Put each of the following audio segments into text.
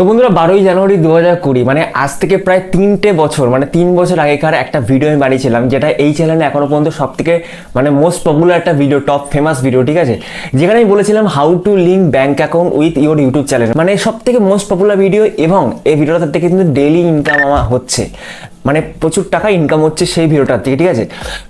তো বন্ধুরা 12ই জানুয়ারি 2020 মানে আজ থেকে প্রায় 3টে বছর মানে 3 বছর আগেকার একটা ভিডিও আমি বানিয়েছিলাম, যেটা এই চ্যানেলে এখনো পর্যন্ত সব থেকে মানে মোস্ট পপুলার একটা ভিডিও, টপ ফেমাস ভিডিও, ঠিক আছে। যেখানে আমি বলেছিলাম how to link bank account with your YouTube channel, মানে সব থেকে মোস্ট পপুলার ভিডিও। এবং এই ভিডিওটা থেকে কিন্তু ডেইলি ইনকাম আমার হচ্ছে, মানে প্রচুর টাকা ইনকাম হচ্ছে সেই ভিডিওটার থেকে, ঠিক আছে।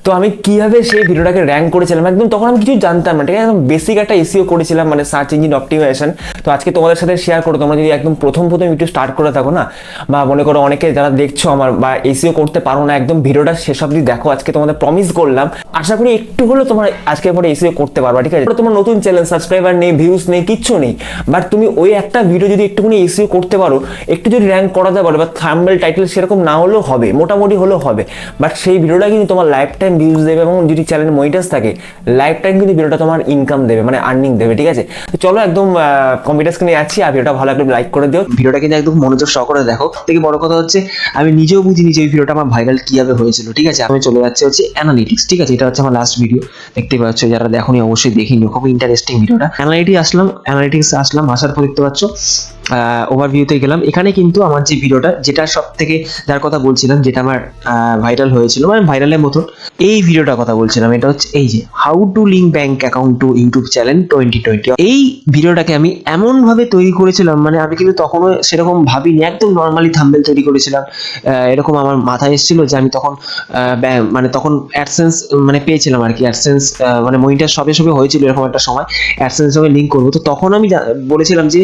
তো আমি কিভাবে সেই ভিডিওটাকে র্যাঙ্ক করেছিলাম, একদম তখন আমি কিছু জানতাম না, ঠিক আছে। একদম বেসিক একটা এসইও করেছিলাম, মানে সার্চ ইঞ্জিন অপটিমাইজেশন। তো আজকে তোমাদের সাথে শেয়ার করো, তোমরা যদি একদম প্রথম ইউটিউব স্টার্ট করে থাকো না, বা মনে করো অনেকে যারা দেখছো আমার বা এসইও করতে পারো না, একদম ভিডিওটা শেষ অবধি দেখো। আজকে তোমাদের প্রমিস করলাম, আশা করি একটু হলেও তোমরা আজকের পরে এসইও করতে পারবা, ঠিক আছে। তোমার নতুন চ্যানেল, সাবস্ক্রাইবার নেই, ভিউজ নেই, কিচ্ছু নেই, বাট তুমি ওই একটা ভিডিও যদি একটুখানি এসইও করতে পারো, একটু যদি র্যাঙ্ক করাতে পারো, বা থাম্বনেল টাইটেল সেরকম না হলেও হবে, মোটামুটি হলেও হবে, বাট সেই ভিডিওটা কিন্তু তোমার লাইফ টাইম ভিউজ দেবে। এবং যদি চ্যানেল মনিটাইজ থাকে, লাইফ টাইম কিন্তু ভিডিওটা তোমার ইনকাম দেবে, মানে আর্নিং দেবে, ঠিক আছে। তো চলো একদম কম্পিউটার স্ক্রিনে যাচ্ছি, আর ভিডিওটা ভালো একটু লাইক করে দিও। ভিডিওটা কিন্তু একদম মনোযোগ সহকারে দেখো। থেকে বড় কথা হচ্ছে আমি নিজেও বুঝিনি যে এই ভিডিওটা আমার ভাইরাল কিভাবে হয়েছিল, ঠিক আছে। আমি চলে যাচ্ছে হচ্ছে অ্যানালিটিক্স, ঠিক আছে। এটা হচ্ছে আমার লাস্ট ভিডিও, দেখতে পাচ্ছ, যারা দেখোনি অবশ্যই দেখে নিও, খুব ইন্টারেস্টিং ভিডিওটা। অ্যানালিটিক্স আসলাম, আসার পর দেখতে পাচ্ছ ওভারভিউতে গেলাম। এখানে কিন্তু আমার যে ভিডিওটা, যেটা সব থেকে যার কথা বলছিলাম, যেটা আমার ভাইরাল হয়েছিল, মানে ভাইরালের মতন, এই ভিডিওটার কথা বলছিলাম। এটা হচ্ছে এই যে how to link bank account to YouTube channel 2020। এই ভিডিওটাকে আমি এমন ভাবে তৈরি করেছিলাম, মানে আমি কিন্তু তখনও সেরকম ভাবিনি, একদম নর্মালি থাম্বনেল তৈরি করেছিলাম। এরকম আমার মাথায় এসেছিল যে আমি তখন মানে তখন অ্যাডসেন্স মানে পেয়েছিলাম আর কি। অ্যাডসেন্স মানে মনিটার সবে সবে হয়েছিল এরকম একটা সময়, অ্যাডসেন্স সঙ্গে লিঙ্ক করবো। তো তখন আমি বলেছিলাম যে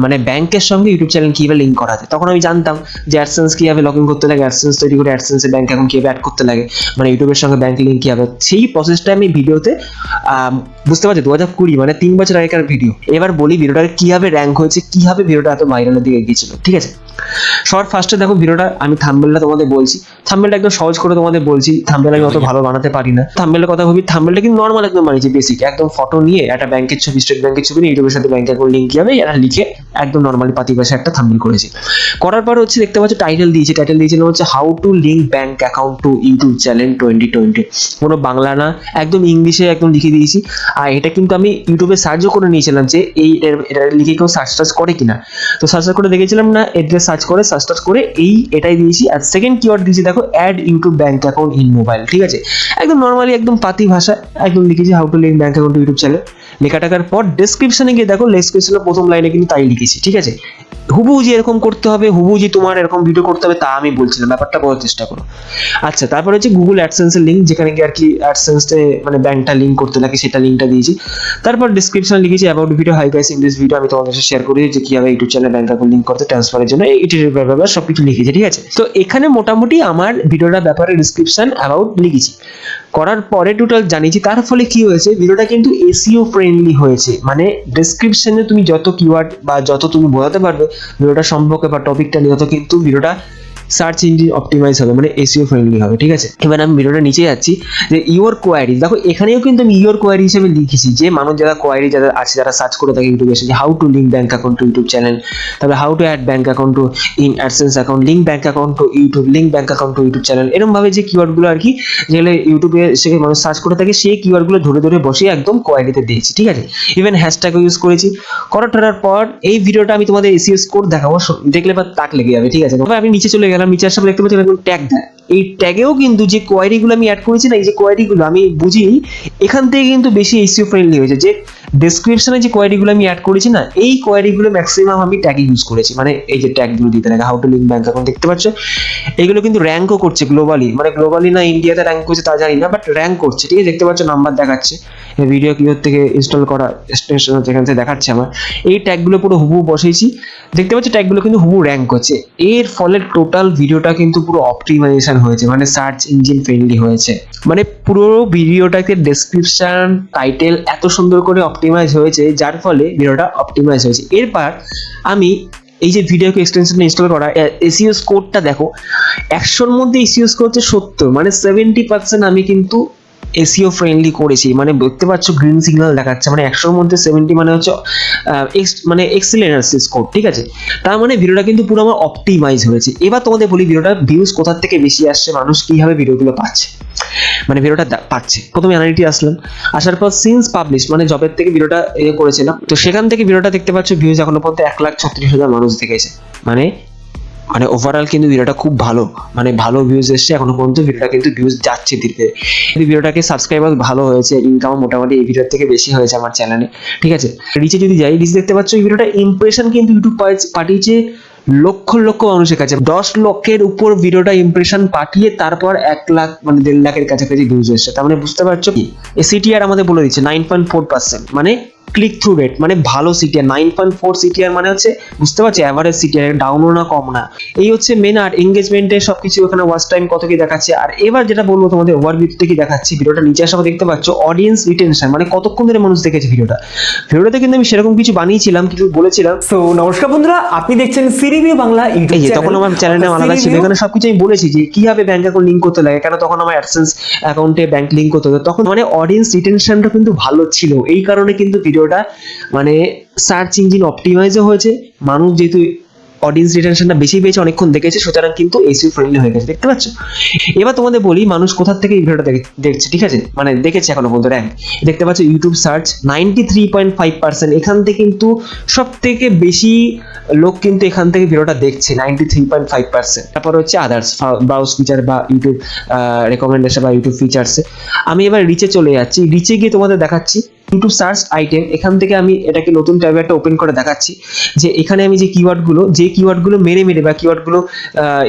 মানে ব্যাংকের সঙ্গে ইউটিউব চ্যানেল কিভাবে লিঙ্ক করা যায়। তখন আমি জানতাম যে অ্যাডসেন্স কিভাবে লগ ইন করতে লাগে, অ্যাডসেন্স তৈরি করে অ্যাডসেন্সে ব্যাংক অ্যাকাউন্ট কিভাবে অ্যাড করতে লাগে, মানে ইউটিউবের সঙ্গে ব্যাংক লিঙ্ক কিভাবে, সেই প্রসেসটা আমি ভিডিওতে বুঝতে পারছি। 2020 মানে 3 বছর আগেকার ভিডিও। এবার বলি ভিডিওটার কিভাবে র্যাঙ্ক হয়েছে, কিভাবে ভিডিওটা এত ভাইরালের দিকে গিয়েছিল, ঠিক আছে। সবার ফার্স্টে দেখো ভিডিওটা, আমি থাম্বনেলটা তোমাদের বলছি, থাম্বনেলটা একদম সহজ করে তোমাদের বলছি। থাম্বনেল আমি অত ভালো বানাতে পারি না। থাম্বনেলের কথা ভাবি, থাম্বনেলটা কিন্তু নর্মাল একদম বানিয়েছি, বেসিক একদম ফটো নিয়ে একটা ব্যাংকের ছবি, স্টেট ব্যাংকের ছবি নিয়ে ইউটিউবের সাথে ব্যাংক অ্যাকাউন্ট লিঙ্ক কিভাবে এটা লিখে একদম নর্মালি পাতি ভাষায় একটা থাম্বনেল করেছি। করার পর হচ্ছে দেখতে পাচ্ছ টাইটেল দিয়েছিলাম হচ্ছে how to link bank account to YouTube channel 2020। কোনো বাংলা না, একদম ইংলিশে একদম লিখে দিয়েছি। আর এটা কিন্তু আমি ইউটিউবে সার্চও করে নিয়েছিলাম যে এটা লিখে কেউ সার্চ করে কিনা। তো সার্চ করে দেখেছিলাম না, এড্রেস সার্চ করে এটাই দিয়েছি। আর সেকেন্ড কিওয়ার্ড দিয়েছি দেখো, add YouTube bank account in mobile, ঠিক আছে। একদম নর্মালি একদম পাতি ভাষা একদম লিখেছি how to link bank account to YouTube channel. লেখা টাকার পর ডেসক্রিপশনে গিয়ে দেখো, ডেসক্রিপশনের প্রথম লাইনে কিন্তু তাই লিখেছি, ঠিক আছে। হুবহু যে এরকম করতে হবে, হুবহু যে তোমার এরকম ভিডিও করতে হবে তা আমি বলছিলাম, ব্যাপারটা বোঝার চেষ্টা করো। আচ্ছা, তারপর হচ্ছে গুগল অ্যাডসেন্সের লিঙ্ক, যেখানে গিয়ে আর কি অ্যাডসেন্সে মানে ব্যাংকটা লিঙ্ক করতে লাগে, সেটা লিঙ্কটা দিয়েছি। তারপর ডিসক্রিপশনে লিখেছি about video, hi guys, in this video আমি তোমাদের সাথে শেয়ার করি যে কিভাবে ইউটিউব চ্যানেলে ব্যাংক অ্যাকাউন্ট লিঙ্ক করতে, ট্রান্সফারের জন্য এইটির ব্যাপারে সবকিছু লিখেছি, ঠিক আছে। তো এখানে মোটামুটি আমার ভিডিওটার ব্যাপারে ডিসক্রিপশন অ্যাবাউট লিখেছি। করার পরে টোটাল জানিয়েছি, তার ফলে কি হয়েছে, ভিডিওটা কিন্তু এসইও ফ্রেন্ডলি হয়েছে। মানে ডেসক্রিপশনে তুমি যত কিওয়ার্ড বা যত তুমি বোঝাতে পারবে ভিডিওটা সম্পর্কে বা টপিকটা নিয়ে, তত কিন্তু ভিডিওটা সার্চ ইঞ্জিন অপটিমাইজ হবে, মানে এসইও ফ্রেন্ডলি হবে, ঠিক আছে। এবার আমি ভিডিওটা নিচে যাচ্ছি, যে ইওর কোয়ারি, দেখো এখানেও কিন্তু আমি ইওর কোয়ারি হিসেবে লিখেছি, যে মানুষ যারা কোয়ারি যারা আছে, যারা সার্চ করে থাকে ইউটিউবে এসে, how to link bank account to YouTube channel, তারপরে how to add bank account to in AdSense account, link bank account to YouTube, link bank account to YouTube channel, এরকম ভাবে যে কিওয়ার্ডগুলো আর কি, যেগুলো ইউটিউবে এসে মানুষ সার্চ করে থাকে, সেই কিওয়ার্ডগুলো ধরে ধরে বসিয়ে একদম কোয়ারিতে দিয়েছি, ঠিক আছে। ইভেন হ্যাশট্যাগও ইউজ করেছি। করার পর এই ভিডিওটা আমি তোমাদের এসইও স্কোর দেখাবো, দেখলে বা তাক লেগে যাবে, ঠিক আছে। তবে আমি নিচে চলে গেলাম, নিচে আসার পর দেখতে পাচ্ছি ট্যাগ দেয়। এই ট্যাগেও কিন্তু যে কোয়ারিগুলো আমি অ্যাড করেছি না, এই যে কোয়ারিগুলো আমি বুঝি এখান থেকে কিন্তু বেশি এসইও ফ্রেন্ডলি হয়েছে। যে ডেসক্রিপশনে যে কোয়ারিগুলো আমি অ্যাড করেছি না, এই কোয়ারিগুলো ম্যাক্সিমাম আমি ট্যাগে ইউজ করেছি, মানে এই যে ট্যাগগুলো দিতে লাগে, how to link bank account, দেখতে পাচ্ছ এইগুলো কিন্তু র্যাঙ্কও করছে গ্লোবালি, মানে গ্লোবালি না ইন্ডিয়াতে র্যাঙ্ক করছে তা জানি না, বাট র্যাঙ্ক করছে, ঠিক আছে। দেখতে পাচ্ছ নাম্বার দেখাচ্ছে, এই ভিডিও কিওর থেকে ইনস্টল করা এক্সটেনশন যেখান থেকে দেখাচ্ছে আমার, এই ট্যাগগুলো পুরো হুবহু বসেছি, দেখতে পাচ্ছ ট্যাগগুলো কিন্তু হুবহু র্যাঙ্ক করছে। এর ফলে টোটাল ভিডিওটা কিন্তু পুরো অপটিমাইজেশন হয়েছে, মানে সার্চ ইঞ্জিন ফ্রেন্ডলি হয়েছে। মানে পুরো ভিডিওটাকে ডেসক্রিপশন টাইটেল এত সুন্দর করে অপটিমাইজ হয়েছে, যার ফলে ভিডিওটা অপটিমাইজ হয়েছে। এরপর আমি এই যে ভিডিওকে এক্সটেনশন ইনস্টল করা, এসইও স্কোরটা দেখো, 100-র মধ্যে এসইও স্কোর হচ্ছে 70, মানে 70% আমি কিন্তু এসইও ফ্রেন্ডলি করেছি, মানে দেখতে পাচ্ছ গ্রিন সিগন্যাল দেখাচ্ছে, মানে 100-র মধ্যে 70 মানে হচ্ছে মানে এক্সেলেন্স স্কোর, ঠিক আছে। তার মানে ভিডিওটা কিন্তু পুরো আমার অপটিমাইজ হয়েছে। এবার তোমাদের বলি ভিডিওটা ভিউজ কোথা থেকে বেশি আসছে, মানুষ কিভাবে ভিডিওগুলো পাচ্ছে, মানে ভিডিওটা পাচ্ছে। প্রথমে অ্যানালিটি আসলাম, আসার পর সিন্স পাবলিশ মানে জবের থেকে ভিডিওটা করেছিলাম, তো সেখান থেকে ভিডিওটা দেখতে পাচ্ছ ভিউজ এখনো পর্যন্ত 1,36,000 মানুষ দেখেছে। মানে ওভারঅল কিন্তু ভিডিওটা খুব ভালো, মানে ভালো ভিউজ এসছে এখনো পর্যন্ত, ভিডিওটা কিন্তু ভিউজ যাচ্ছে ধীরে ধীরে। ভিডিওটাকে সাবস্ক্রাইবার ভালো হয়েছে, ইনকাম মোটামুটি এই ভিডিওর থেকে বেশি হয়েছে আমার চ্যানেলে, ঠিক আছে। রিচে যদি যাই, রিচ দেখতে পাচ্ছ এই ভিডিওটা ইমপ্রেশন কিন্তু ইউটিউব পাঠিয়েছে লক্ষ লক্ষ মানুষের কাছে, 10 লক্ষের উপর ভিডিওটা ইমপ্রেশন পাঠিয়ে তারপর 1 লাখ মানে 1.5 লাখের কাছাকাছি ভিউজ এসছে। তার মানে বুঝতে পারছো কি, সিটিআর আমাদের বলে দিচ্ছে 9.4%, মানে ক্লিক থ্রু রেট, মানে ভালো সিটিআর 9.4 সিটিআর, মানে হচ্ছে বুঝতে পারছি অ্যাভারেজ সিটিআর, ডাউনও না কম না। এই হচ্ছে মেন। আর এঙ্গেজমেন্টের সবকিছু ওখানে ওয়াচ টাইম কত কি দেখাচ্ছে। আর এবার যেটা বলবো তোমাদের ওভারভিউতে কি দেখাচ্ছি, ভিডিওটা নিচে আসার পর দেখতে পাচ্ছ অডিয়েন্স রিটেনশন, মানে কতক্ষণ ধরে মানুষ দেখেছে ভিডিওটাতে কিন্তু আমি সেরকম কিছু বানিয়েছিলাম, কিছু বলেছিলাম। তো নমস্কার বন্ধুরা, আপনি দেখছেন সিরিভিউ বাংলা ইউটিউব এই যে চ্যানেল। তখন আমার চ্যানেলটা আলাদা ছিল, এখানে সবকিছু আমি বলেছি যে কিভাবে ব্যাংক অ্যাকাউন্ট লিংক করতে লাগে, কেন তখন আমার অ্যাডসেন্স অ্যাকাউন্টে ব্যাংক লিংক করতে হতো, তখন মানে অডিয়েন্স রিটেনশনটা কিন্তু ভালো ছিল। এই কারণে কিন্তু ভিডিওটা মানে সার্চ ইঞ্জিন অপটিমাইজও হয়েছে, মানুষ যেহেতু অডিয়েন্স রিটেনশনটা বেশি পেয়েছে, অনেকক্ষণ দেখেছে, সুতরাং কিন্তু এসইও ফ্রেন্ডলি হয়ে গেছে, দেখতে পাচ্ছ। এবার তোমাদের বলি মানুষ কোথা থেকে এই ভিডিওটা দেখছে, ঠিক আছে, মানে দেখেছে এখনো পর্যন্ত র্যাঙ্ক দেখতে পাচ্ছ। ইউটিউব সার্চ 93.5%, এখান থেকে কিন্তু সব থেকে বেশি লোক কিন্তু এখান থেকে ভিডিওটা দেখছে 93.5%। তারপর হচ্ছে আদার্স ব্রাউজ ফিচার বা ইউটিউব রেকমেন্ডেশন বা ইউটিউব ফিচার্সে। আমি এবার রিচে চলে যাচ্ছি, রিচে গিয়ে তোমাদের দেখাচ্ছি ইউটিউব সার্চ আইটেম। এখান থেকে আমি এটাকে নতুন ট্যাবে একটা ওপেন করে দেখাচ্ছি যে এখানে আমি যে কিওয়ার্ডগুলো মেরে বা কিওয়ার্ডগুলো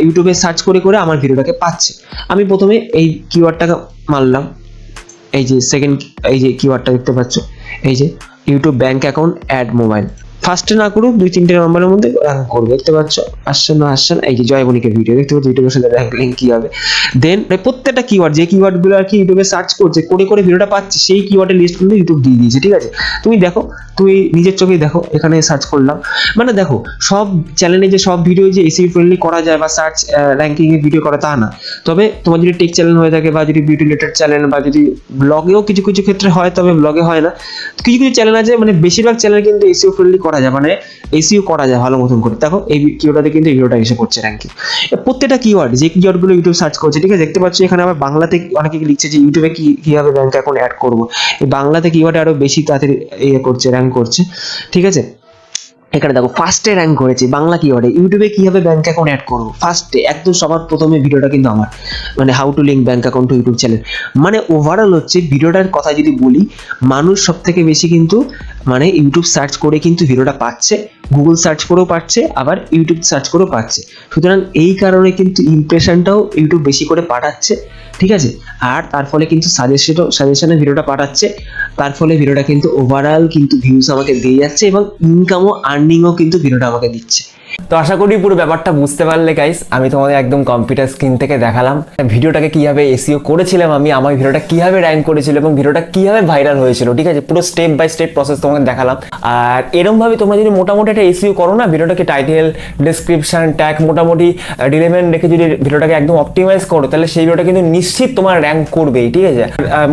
ইউটিউবে সার্চ করে করে আমার ভিডিওটাকে পাচ্ছে। আমি প্রথমে এই কিওয়ার্ডটাকে মারলাম, এই যে সেকেন্ড এই যে কিওয়ার্ডটা দেখতে পাচ্ছ, এই যে YouTube bank account add mobile, ফার্স্টে না করুক 2-3টে নম্বরের মধ্যে র্যাঙ্ক করবে, দেখতে পাচ্ছ। আসছে না আসছে না, এই যে জয়বনিকের ভিডিও দেখতে পাচ্ছ, ইউটিউবের সাথে র্যাঙ্ক লিঙ্ক কি হবে। দেন প্রত্যেকটা কিওয়ার্ড যে কিওয়ার্ডগুলো আর কি ইউটিউবে সার্চ করছে করে করে ভিডিওটা পাচ্ছে, সেই কিওয়ার্ডের লিস্ট কিন্তু ইউটিউব দিয়ে দিয়েছে, ঠিক আছে। তুমি দেখো, তুমি নিজের চোখেই দেখো, এখানে সার্চ করলাম, মানে দেখো সব চ্যানেলে যে সব ভিডিও যে এসইও ফ্রেন্ডলি করা যায় বা সার্চ র্যাঙ্কিং এর ভিডিও করা তা না। তবে তোমার যদি টেক চ্যানেল হয়ে থাকে বা যদি বিউটি রিলেটেড চ্যানেল বা যদি ব্লগেও কিছু কিছু ক্ষেত্রে হয়, তবে ব্লগে হয় না, কিছু কিছু চ্যানেল আছে, মানে বেশিরভাগ চ্যানেল কিন্তু এসইও ফ্রেন্ডলি করা যায়, মানে এসইও করা যায় ভালো মতন করে। দেখো এই কিওয়ার্ডে কিন্তু এই ভিডিওটা এসে পড়ছে র্যাঙ্কিং, প্রত্যেকটা কিওয়ার্ড যে কিওয়ার্ডগুলো ইউটিউব সার্চ করছে, ঠিক আছে। দেখতে পাচ্ছ এখানে আবার বাংলাতে অনেকে লিখছে যে ইউটিউবে কিভাবে ব্যাংক অ্যাকাউন্ট অ্যাড করবো, এই বাংলাতে কিওয়ার্ডে আরো বেশি তাড়াতাড়ি করছে, র্যাঙ্ক করছে, ঠিক আছে। এখানে দেখো ফার্স্টে র্যাঙ্ক করেছে বাংলা কিওয়ার্ডে, ইউটিউবে কিভাবে ব্যাংক অ্যাকাউন্ট অ্যাড করবো, ফার্স্টে একদম সবার প্রথমে ভিডিওটা কিন্তু আমার, মানে how to link bank account to YouTube channel. মানে ওভারঅল হচ্ছে ভিডিওটার কথা যদি বলি, মানুষ সব থেকে বেশি কিন্তু মানে ইউটিউব সার্চ করে কিন্তু ভিডিওটা পাচ্ছে, গুগল সার্চ করেও পাচ্ছে, আবার ইউটিউব সার্চ করেও পাচ্ছে। সুতরাং এই কারণে কিন্তু ইমপ্রেশনটাও ইউটিউব বেশি করে পাঠাচ্ছে, ঠিক আছে। আর তার ফলে কিন্তু সাজেশনে ভিডিওটা পাঠাচ্ছে, তার ফলে ভিডিওটা কিন্তু ওভারঅল কিন্তু ভিউজ আমাকে দিয়ে যাচ্ছে এবং ইনকামও আর্নিংও কিন্তু ভিডিওটা আমাকে দিচ্ছে। তো আশা করি পুরো ব্যাপারটা বুঝতে পারলে গাইস। আমি তোমাদের একদম কম্পিউটার স্ক্রিন থেকে দেখালাম ভিডিওটাকে কিভাবে এসইও করেছিলাম আমি, আমার ভিডিওটা কিভাবে র্যাঙ্ক করেছিল এবং ভিডিওটা কিভাবে ভাইরাল হয়েছিল, ঠিক আছে। পুরো স্টেপ বাই স্টেপ প্রসেস তোমাকে দেখালাম। আর এরকমভাবে তোমরা যদি মোটামুটি একটা এসইও করো না, ভিডিওটাকে টাইটেল, ডেসক্রিপশন, ট্যাগ মোটামুটি রিলেভেন্ট রেখে যদি ভিডিওটাকে একদম অপটিমাইজ করো, তাহলে সেই ভিডিওটা কিন্তু নিশ্চিত তোমার র্যাঙ্ক করবেই, ঠিক আছে।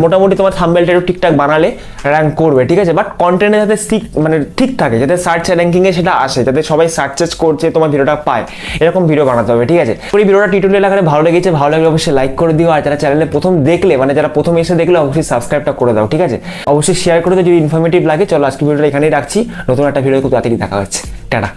মোটামুটি তোমার থাম্বনেলটা একটু ঠিকঠাক বানালে র্যাঙ্ক করবে, ঠিক আছে। বাট কন্টেন্টে যাতে মানে ঠিক থাকে, যাতে সার্চ র্যাঙ্কিংয়ে সেটা আসে, যাতে সবাই সার্চ করছে তোমার ভিডিওটা পায়, এরকম ভিডিও বানাতে হবে, ঠিক আছে। এই ভিডিওটা টিউটোরিয়াল আকারে ভালো লেগেছে, ভালো লাগলে অবশ্যই লাইক করে দিও। আর যারা চ্যানেলে প্রথম দেখলে, মানে যারা প্রথম এসে দেখলে, অবশ্যই সাবস্ক্রাইবটা করে দাও, ঠিক আছে। অবশ্যই শেয়ার করে দাও যদি ইনফরমেটিভ লাগে। চলো আজকে ভিডিওটা এখানেই রাখছি, নতুন একটা ভিডিও খুব তাড়াতাড়ি দেখা হচ্ছে, টাটা।